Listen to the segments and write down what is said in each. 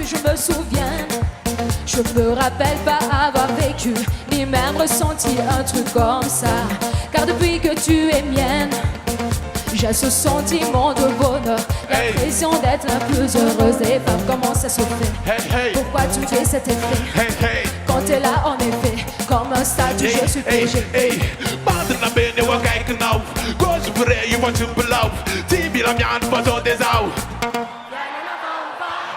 que je me souvienne. Je me rappelle pas avoir vécu ni même ressenti un truc comme ça. Car depuis que tu es mienne, j'ai ce sentiment de bonheur, l'impression d'être la plus heureuse des femmes. Comment ça se fait? Pourquoi tu fais cet effet? Quand t'es là en effet, comme un statue, je suis figé.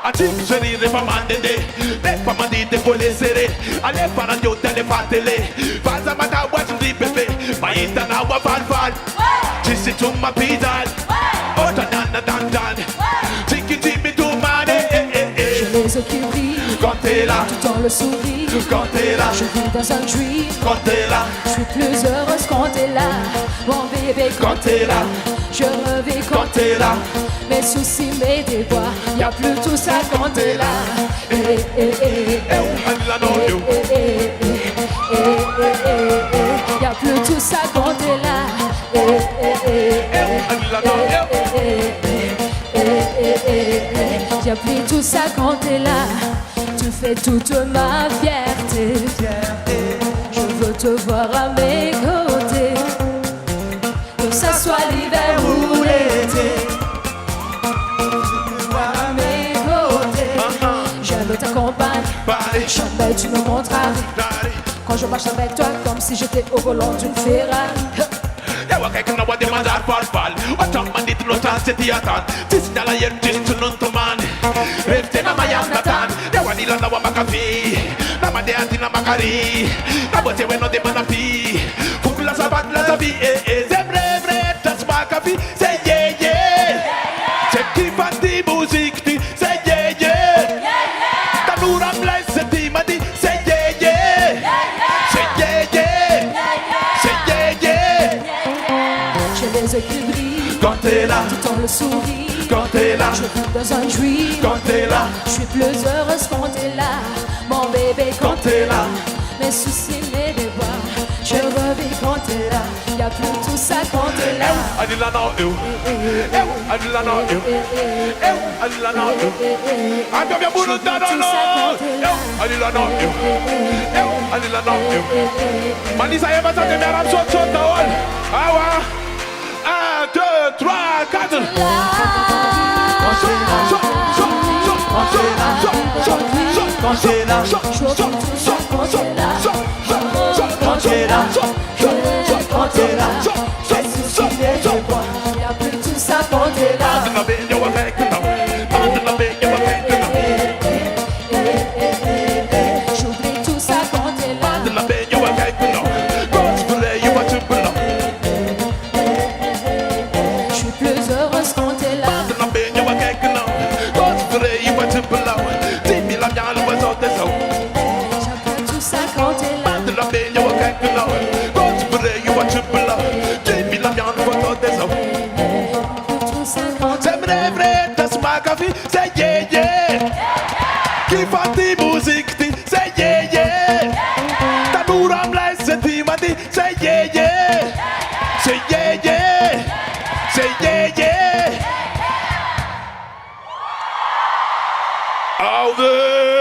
Attenzione le famande, le famandite con le sere, alle farandotte le fatele, faza mata watching the bebe, ma ita na wa fal, ci si tu ma pidal, ota dan, tiki timi tu mane, J'ai les yeux qui brillent quand t'es là, tout dans le sourire. quand t'es là, Je vis dans un dream. quand t'es là, Je suis plus heureuse quand t'es là, mon bébé quand t'es là. Je revis quand t'es là. Mes soucis, mes déboires, y'a plus tout ça quand t'es là. Y'a plus tout ça quand t'es là. Y'a plus tout ça quand t'es là. Tu fais toute ma fierté. Je veux te voir à mes côtés, que ça soit l'hiver ou l'été. À mes côtés, j'aime t'accompagner, jamais tu me contraries. Quand je marche avec toi, comme si j'étais au volant d'une Ferrari. Yawa kai kana wade mandar fal Otam mandit no tan seti atan Tis dala yen tis tunun tuman Refte na mayam natan Yawa nila na wa makafi Na mande anti na makari Na bote weno de manapi Fukula sabat la sabi Zemre vre tas makafi Say yeah yeah Say keep on the music ti Say yeah yeah Tanura bless seti madi Say yeah yeah Say yeah yeah Say yeah yeah J'ai les yeux qui brillent quand t'es là, tout dans le sourire. quand t'es là, Je vis dans un dream. quand t'es là, Je suis plus heureuse quand t'es là, mon bébé quand t'es là. Mes soucis, mes déboires, je revis quand t'es là. Y'a plus tout ça quand t'es là. Adila no you, Adila no you, Adila no you. I'm your bulu no, Adila no you, Adila no you. Manisa eva sa te meram so tawal. Awa, 1, 2, 3, 4. Y'a plus tout ça quand t'es là. J'oublie tout ça quand t'es là. Je suis plus heureuse quand t'es là. J'appelle tout ça quand t'es là. Tout ça quand t'es Say yeah yeah, keep on the music, say yeah yeah. Tanuram like say madi, say yeah yeah, say yeah yeah, say yeah yeah. All the